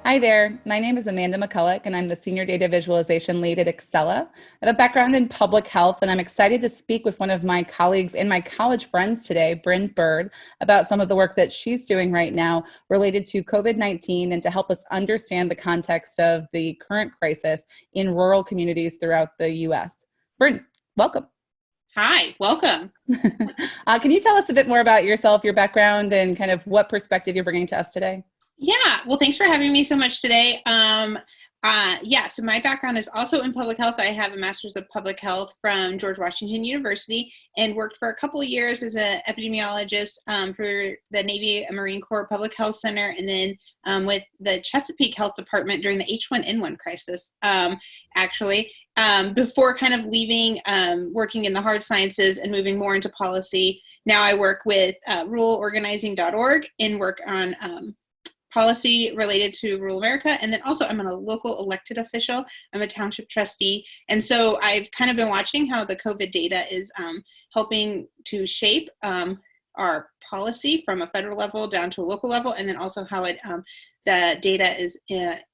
Hi there. My name is Amanda Makulec, and I'm the Senior Data Visualization Lead at Excella. I have a background in public health, and I'm excited to speak with one of my colleagues and my college friends today, Bryn Bird, about some of the work that she's doing right now related to COVID-19 and to help us understand the context of the current crisis in rural communities throughout the U.S. Bryn, welcome. Hi, welcome. Can you tell us a bit more about yourself, your background, and kind of what perspective you're bringing to us today? Yeah, well, thanks for having me so much today. So my background is also in public health. I have a master's of public health from George Washington University and worked for a couple of years as an epidemiologist for the Navy and Marine Corps Public Health Center, and then with the Chesapeake Health Department during the H1N1 crisis, before kind of leaving, working in the hard sciences and moving more into policy. Now I work with ruralorganizing.org and work on policy related to rural America. And then also I'm a local elected official. I'm a township trustee. And so I've kind of been watching how the COVID data is helping to shape our policy from a federal level down to a local level. And then also how the data is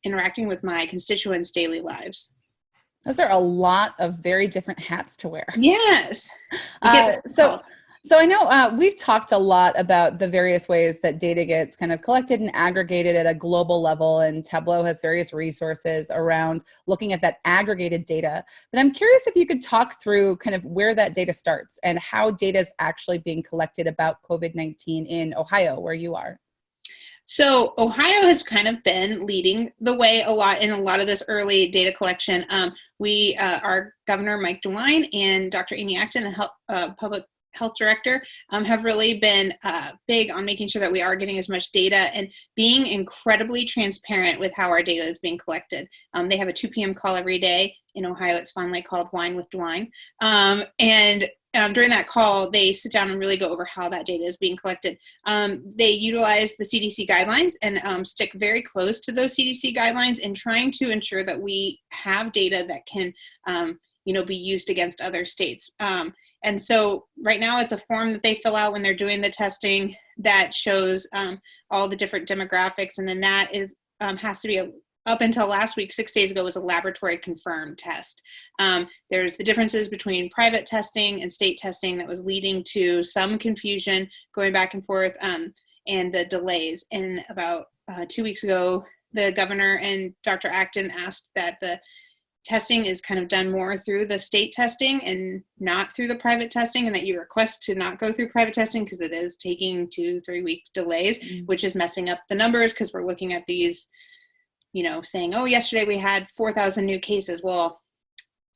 interacting with my constituents' daily lives. Those are a lot of very different hats to wear. Yes. So I know we've talked a lot about the various ways that data gets kind of collected and aggregated at a global level, and Tableau has various resources around looking at that aggregated data. But I'm curious if you could talk through kind of where that data starts and how data is actually being collected about COVID-19 in Ohio, where you are. So Ohio has kind of been leading the way a lot of this early data collection. Our Governor Mike DeWine and Dr. Amy Acton, the public health director, have really been big on making sure that we are getting as much data and being incredibly transparent with how our data is being collected. They have a 2 p.m. call every day. In Ohio, it's fondly called Wine with DeWine. During that call, they sit down and really go over how that data is being collected. They utilize the CDC guidelines and stick very close to those CDC guidelines in trying to ensure that we have data that can be used against other states. And so right now it's a form that they fill out when they're doing the testing that shows all the different demographics. And then that has to be up until last week, 6 days ago, was a laboratory confirmed test. There's the differences between private testing and state testing that was leading to some confusion going back and forth and the delays. And about 2 weeks ago, the governor and Dr. Acton asked that the testing is kind of done more through the state testing and not through the private testing, and that you request to not go through private testing because it is taking 2-3 weeks delays, which is messing up the numbers because we're looking at these, saying, oh, yesterday we had 4,000 new cases. Well,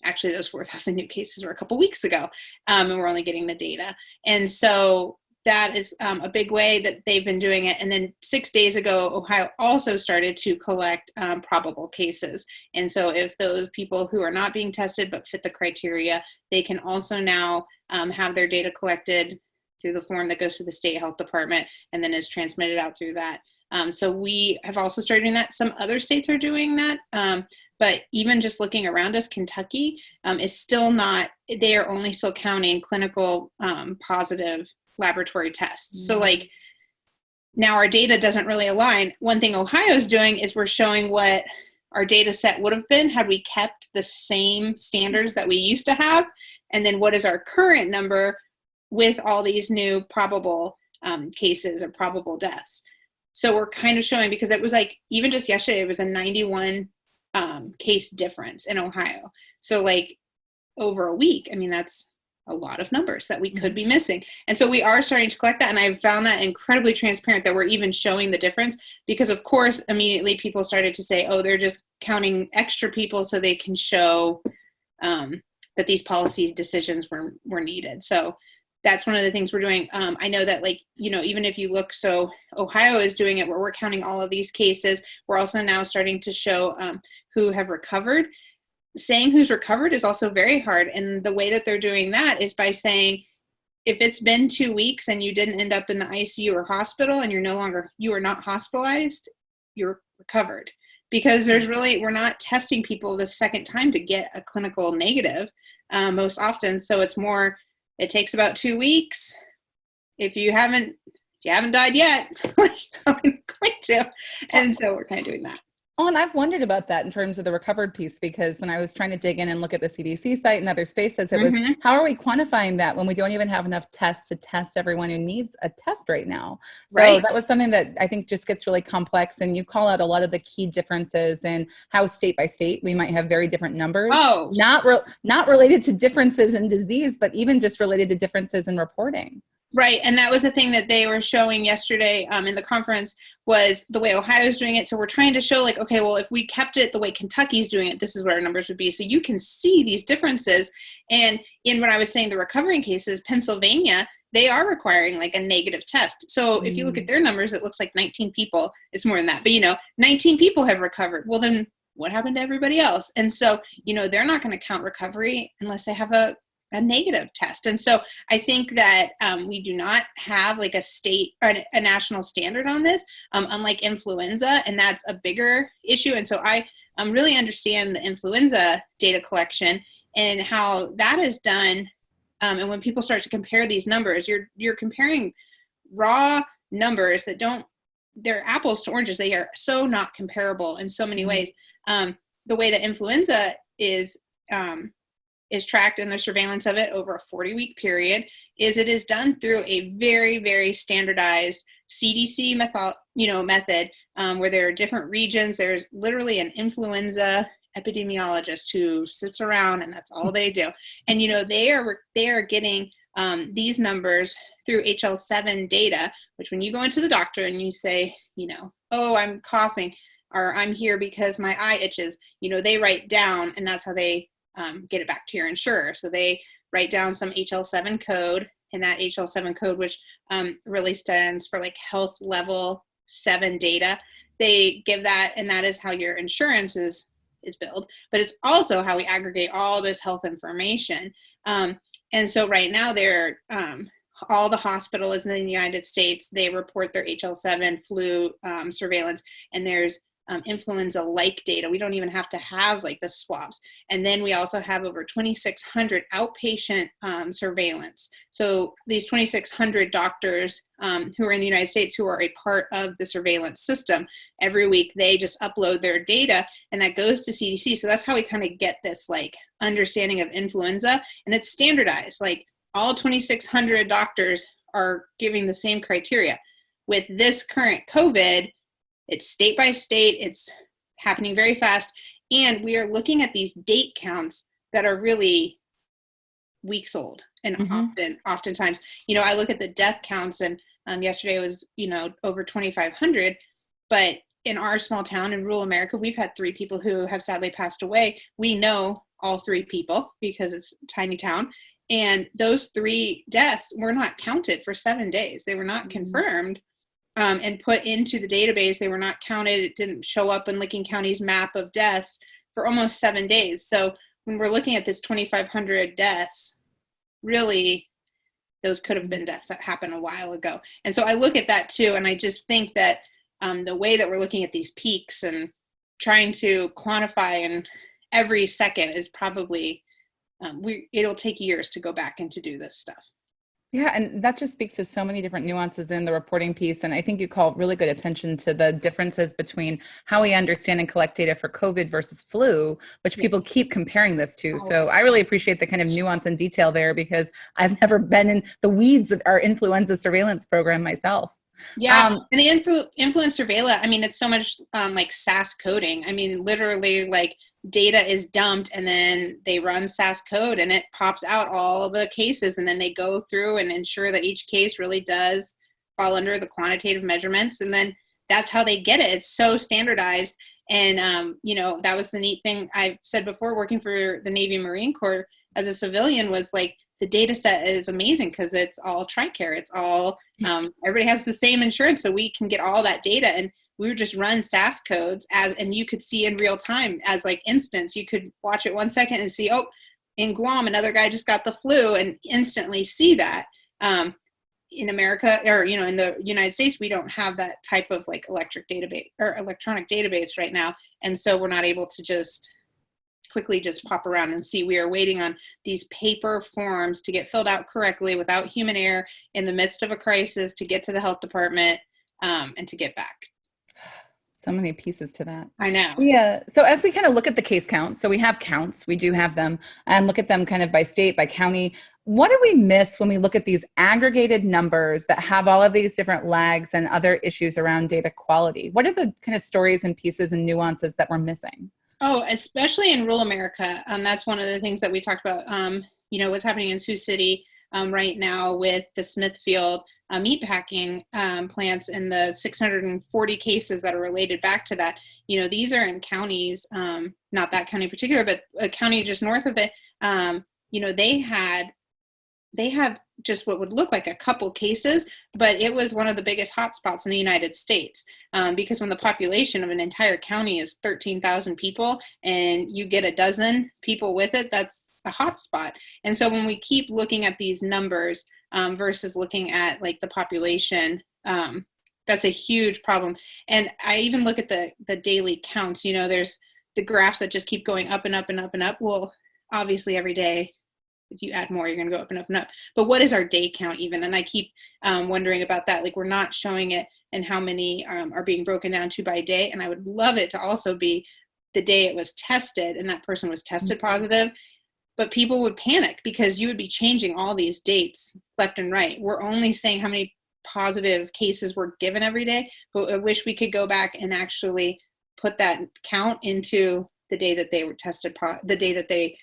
actually those 4,000 new cases were a couple weeks ago, and we're only getting the data. And so that is a big way that they've been doing it. And then 6 days ago, Ohio also started to collect probable cases. And so if those people who are not being tested but fit the criteria, they can also now have their data collected through the form that goes to the state health department and then is transmitted out through that. So we have also started doing that. Some other states are doing that. But even just looking around us, Kentucky is still not, they are only still counting clinical positive laboratory tests. So now our data doesn't really align. One thing Ohio is doing is we're showing what our data set would have been had we kept the same standards that we used to have. And then what is our current number with all these new probable cases or probable deaths. So we're kind of showing, because it was even just yesterday, it was a 91 case difference in Ohio. So over a week, that's a lot of numbers that we could be missing. And so we are starting to collect that. And I found that incredibly transparent that we're even showing the difference, because of course, immediately people started to say, oh, they're just counting extra people so they can show that these policy decisions were needed. So that's one of the things we're doing. I know that even if you look, so Ohio is doing it where we're counting all of these cases. We're also now starting to show who have recovered. Saying who's recovered is also very hard. And the way that they're doing that is by saying, if it's been 2 weeks and you didn't end up in the ICU or hospital and you are not hospitalized, you're recovered. Because we're not testing people the second time to get a clinical negative most often. So it's more, it takes about 2 weeks. If you haven't died yet, you're probably going to. And so we're kind of doing that. Oh, and I've wondered about that in terms of the recovered piece, because when I was trying to dig in and look at the CDC site and other spaces, it was, Mm-hmm. how are we quantifying that when we don't even have enough tests to test everyone who needs a test right now? So Right. that was something that I think just gets really complex. And you call out a lot of the key differences in how state by state we might have very different numbers, Oh, not related to differences in disease, but even just related to differences in reporting. right. And that was the thing that they were showing yesterday in the conference, was the way Ohio's doing it. So we're trying to show, like, okay, well, if we kept it the way Kentucky's doing it, this is what our numbers would be. So you can see these differences. And in what I was saying, the recovering cases, Pennsylvania, they are requiring like a negative test. So if you look at their numbers, it looks like 19 people. It's more than that. But, 19 people have recovered. Well, then what happened to everybody else? And so, they're not going to count recovery unless they have a negative test. And so I think that we do not have like a state or a national standard on this, unlike influenza, and that's a bigger issue. And so I really understand the influenza data collection and how that is done. And when people start to compare these numbers, you're comparing raw numbers that they're apples to oranges. They are so not comparable in so many ways. The way that influenza is tracked in the surveillance of it over a 40-week period is it is done through a very, very standardized CDC method where there are different regions. There's literally an influenza epidemiologist who sits around and that's all they do. And, they are getting these numbers through HL7 data, which when you go into the doctor and you say, oh, I'm coughing, or I'm here because my eye itches, they write down, and that's how they get it back to your insurer. So they write down some HL7 code, and that HL7 code, which really stands for like health level 7 data, they give that, and that is how your insurance is billed. But it's also how we aggregate all this health information. And so right now they're all the hospitals in the United States, they report their HL7 flu surveillance, and there's influenza-like data. We don't even have to have like the swabs. And then we also have over 2,600 outpatient surveillance. So these 2,600 doctors who are in the United States who are a part of the surveillance system, every week they just upload their data, and that goes to CDC. So that's how we kind of get this like understanding of influenza, and it's standardized. Like all 2,600 doctors are giving the same criteria. With this current COVID, it's state by state, it's happening very fast, and we are looking at these date counts that are really weeks old. And oftentimes, I look at the death counts, and yesterday was, over 2,500, but in our small town in rural America, we've had 3 people who have sadly passed away. We know all 3 people because it's a tiny town, and those 3 deaths were not counted for 7 days. They were not confirmed and put into the database. They were not counted. It didn't show up in Licking County's map of deaths for almost 7 days. So when we're looking at this 2,500 deaths, really, those could have been deaths that happened a while ago. And so I look at that too, and I just think that the way that we're looking at these peaks and trying to quantify in every second is probably, it'll take years to go back and to do this stuff. Yeah, and that just speaks to so many different nuances in the reporting piece. And I think you call really good attention to the differences between how we understand and collect data for COVID versus flu, which people keep comparing this to. So I really appreciate the kind of nuance and detail there, because I've never been in the weeds of our influenza surveillance program myself. Yeah, and the influence surveillance, I mean, it's so much like SAS coding. I mean, literally, like, data is dumped, and then they run SAS code, and it pops out all the cases, and then they go through and ensure that each case really does fall under the quantitative measurements, and then that's how they get it. It's so standardized. And that was the neat thing I've said before, working for the Navy Marine Corps as a civilian, was like, the data set is amazing because it's all TRICARE. It's all, everybody has the same insurance, so we can get all that data. And we would just run SAS codes and you could see in real time as like instance. You could watch it 1 second and see, oh, in Guam, another guy just got the flu, and instantly see that. In America, or, in the United States, we don't have that type of like electronic database right now. And so we're not able to just quickly just pop around and see. We are waiting on these paper forms to get filled out correctly without human error in the midst of a crisis to get to the health department and to get back. So many pieces to that. I know. Yeah. So as we kind of look at the case counts, so we have counts, we do have them, and look at them kind of by state, by county. What do we miss when we look at these aggregated numbers that have all of these different lags and other issues around data quality? What are the kind of stories and pieces and nuances that we're missing? Oh, especially in rural America. That's one of the things that we talked about. What's happening in Sioux City right now with the Smithfield meatpacking plants and the 640 cases that are related back to that. These are in counties, not that county in particular, but a county just north of it. They had just what would look like a couple cases, but it was one of the biggest hotspots in the United States, because when the population of an entire county is 13,000 people and you get a dozen people with it, that's a hotspot. And so when we keep looking at these numbers versus looking at like the population, that's a huge problem. And I even look at the daily counts. There's the graphs that just keep going up and up and up and up. Well, obviously every day, if you add more, you're going to go up and up and up. But what is our day count even? And I keep wondering about that. Like, we're not showing it and how many are being broken down to by day. And I would love it to also be the day it was tested and that person was tested positive. But people would panic because you would be changing all these dates left and right. We're only saying how many positive cases were given every day. But I wish we could go back and actually put that count into the day that they were tested, the day that they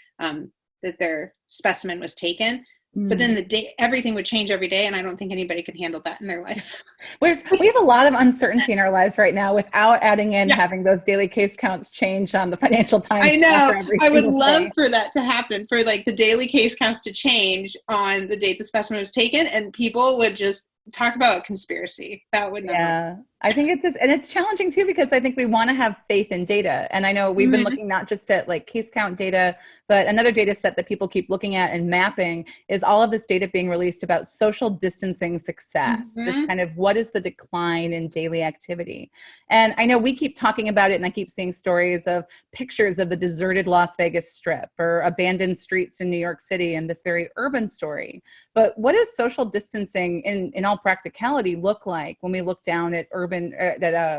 that their specimen was taken. But then everything would change every day, and I don't think anybody could handle that in their life. We have a lot of uncertainty in our lives right now without adding in having those daily case counts change on the Financial Times. I know. I would love for that to happen, for like the daily case counts to change on the date the specimen was taken, and people would just talk about a conspiracy. That would never. Yeah, I think it's challenging too, because I think we want to have faith in data. And I know we've been looking not just at like case count data, but another data set that people keep looking at and mapping is all of this data being released about social distancing success. This kind of, what is the decline in daily activity? And I know we keep talking about it, and I keep seeing stories of pictures of the deserted Las Vegas Strip or abandoned streets in New York City, and this very urban story. But what does social distancing in all practicality look like when we look down at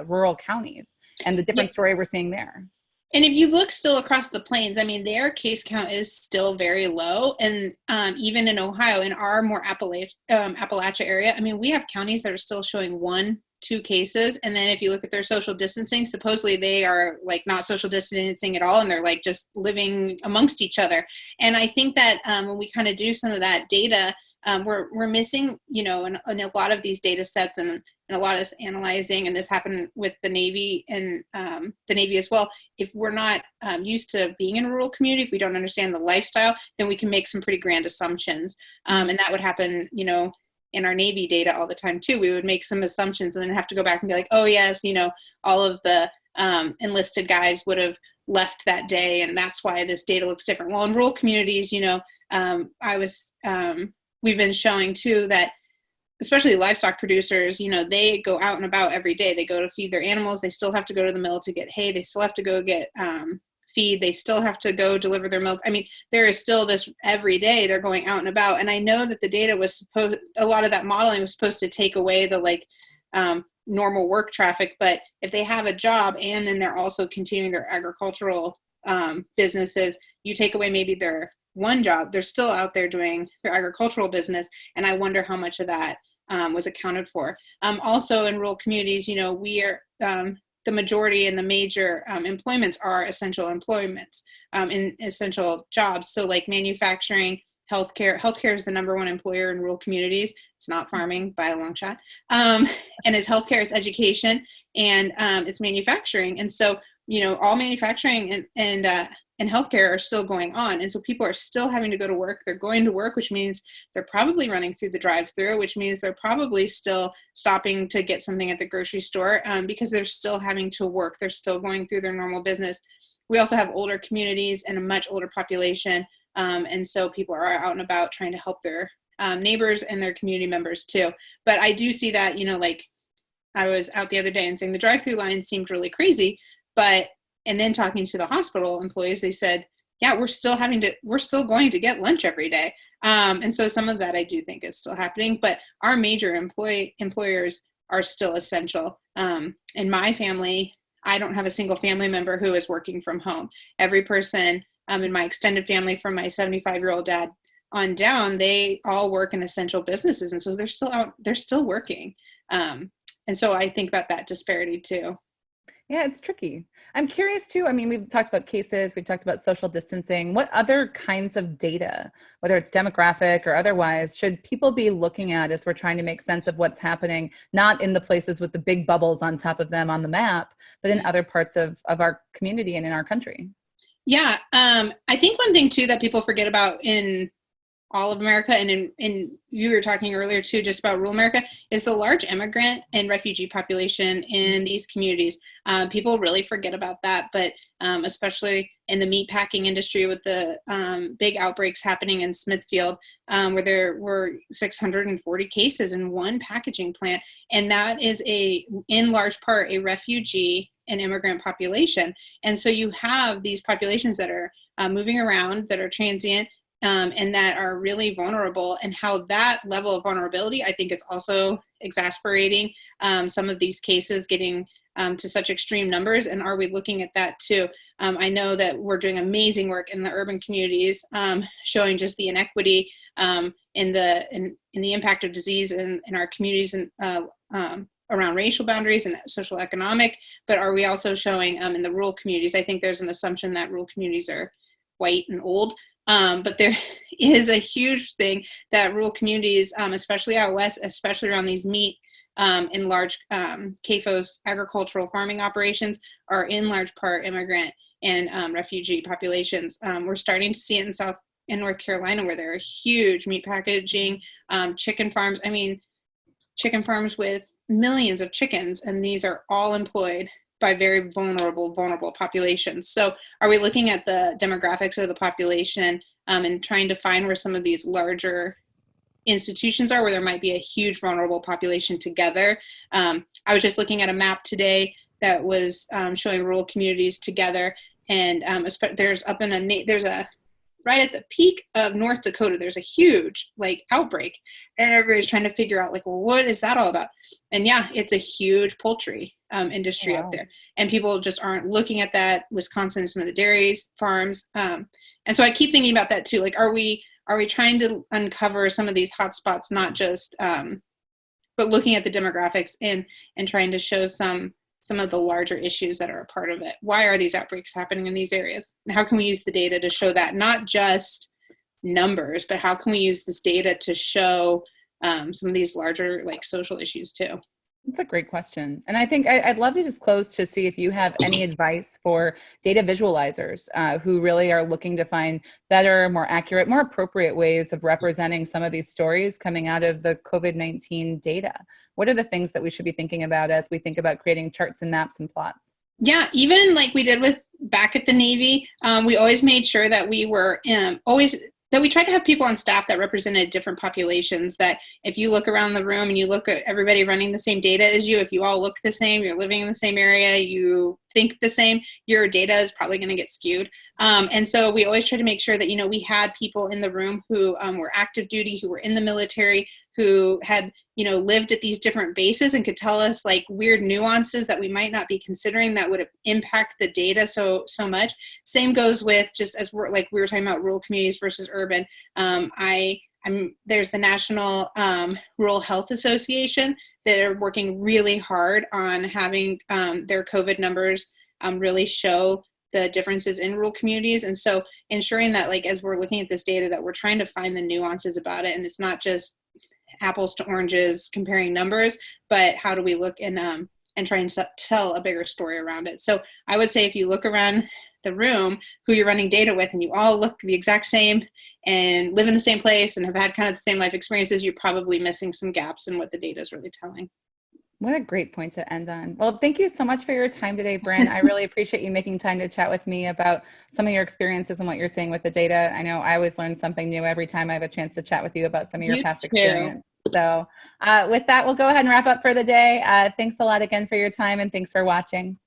rural counties and the different story we're seeing there? And if you look still across the plains, I mean, their case count is still very low. And even in Ohio, in our more Appalachia area, I mean, we have counties that are still showing 1-2 cases. And then if you look at their social distancing, supposedly they are like not social distancing at all. And they're like just living amongst each other. And I think that when we kind of do some of that data, we're missing, in a lot of these data sets and a lot of analyzing, and this happened with the Navy and the Navy as well. If we're not used to being in a rural community, if we don't understand the lifestyle, then we can make some pretty grand assumptions. And that would happen, in our Navy data all the time too. We would make some assumptions and then have to go back and be like, oh yes, all of the enlisted guys would have left that day, and that's why this data looks different. Well, in rural communities, we've been showing too that especially livestock producers, they go out and about every day. They go to feed their animals. They still have to go to the mill to get hay. They still have to go get feed. They still have to go deliver their milk. I mean, there is still this every day they're going out and about. And I know that the data was a lot of that modeling was supposed to take away the normal work traffic. But if they have a job and then they're also continuing their agricultural businesses, you take away maybe their one job, they're still out there doing their agricultural business. And I wonder how much of that was accounted for. Also in rural communities, we are, the majority and the major employments are essential employments in essential jobs. So like manufacturing, healthcare is the number one employer in rural communities. It's not farming by a long shot. And it's healthcare, it's education, and it's manufacturing. And so, all manufacturing and healthcare are still going on. And so people are still having to go to work. They're going to work, which means they're probably running through the drive-through, which means they're probably still stopping to get something at the grocery store because they're still having to work. They're still going through their normal business. We also have older communities and a much older population. And so people are out and about trying to help their neighbors and their community members too. But I do see that, I was out the other day and saying the drive-through line seemed really crazy, and then talking to the hospital employees, they said, yeah, we're still going to get lunch every day. And so some of that I do think is still happening, but our major employers are still essential. In my family, I don't have a single family member who is working from home. Every person in my extended family, from my 75-year-old dad on down, they all work in essential businesses. And so they're still out, they're still working. And so I think about that disparity too. Yeah, it's tricky. I'm curious too. I mean, we've talked about cases, we've talked about social distancing. What other kinds of data, whether it's demographic or otherwise, should people be looking at as we're trying to make sense of what's happening, not in the places with the big bubbles on top of them on the map, but in other parts of our community and in our country? Yeah, I think one thing too that people forget about in all of America, and in you were talking earlier too, just about rural America, is the large immigrant and refugee population in these communities. People really forget about that, but especially in the meat packing industry with the big outbreaks happening in Smithfield, where there were 640 cases in one packaging plant, and that is in large part a refugee and immigrant population. And so you have these populations that are moving around, that are transient, and that are really vulnerable, and how that level of vulnerability, I think, is also exasperating some of these cases getting to such extreme numbers. And are we looking at that too? I know that we're doing amazing work in the urban communities, showing just the inequity in the impact of disease in our communities and around racial boundaries and social economic. But are we also showing in the rural communities? I think there's an assumption that rural communities are white and old. But there is a huge thing that rural communities, especially out west, especially around these meat and large CAFOs, agricultural farming operations, are in large part immigrant and refugee populations. We're starting to see it in North Carolina, where there are huge meat packaging, chicken farms. I mean, chicken farms with millions of chickens, and these are all employed by very vulnerable populations. So are we looking at the demographics of the population and trying to find where some of these larger institutions are, where there might be a huge vulnerable population together? I was just looking at a map today that was showing rural communities together, and there's right at the peak of North Dakota, there's a huge outbreak, and everybody's trying to figure out well, what is that all about? And yeah, it's a huge poultry industry up there, and people just aren't looking at that. Wisconsin and some of the dairy farms, and so I keep thinking about that too. Are we trying to uncover some of these hot spots, not just but looking at the demographics and trying to show some of the larger issues that are a part of it? Why are these outbreaks happening in these areas? And how can we use the data to show that, not just numbers, but how can we use this data to show some of these larger social issues too? That's a great question. And I think I'd love to just close to see if you have any advice for data visualizers who really are looking to find better, more accurate, more appropriate ways of representing some of these stories coming out of the COVID-19 data. What are the things that we should be thinking about as we think about creating charts and maps and plots? Yeah, even like we did with back at the Navy, we always made sure that we were that we tried to have people on staff that represented different populations, that if you look around the room and you look at everybody running the same data as you, if you all look the same, you're living in the same area, you think the same, your data is probably going to get skewed. And so we always try to make sure that, we had people in the room who were active duty, who were in the military, who had, lived at these different bases and could tell us weird nuances that we might not be considering that would impact the data so much. Same goes with, just as we were talking about rural communities versus urban. There's the National Rural Health Association that are working really hard on having their COVID numbers really show the differences in rural communities. And so ensuring that as we're looking at this data, that we're trying to find the nuances about it, and it's not just apples to oranges comparing numbers, but how do we look and try and tell a bigger story around it. So I would say if you look around the room who you're running data with and you all look the exact same and live in the same place and have had kind of the same life experiences, you're probably missing some gaps in what the data is really telling. What a great point to end on. Well, thank you so much for your time today, Bryn. I really appreciate you making time to chat with me about some of your experiences and what you're seeing with the data. I know I always learn something new every time I have a chance to chat with you about some of your past experience. So with that, we'll go ahead and wrap up for the day. Thanks a lot again for your time, and thanks for watching.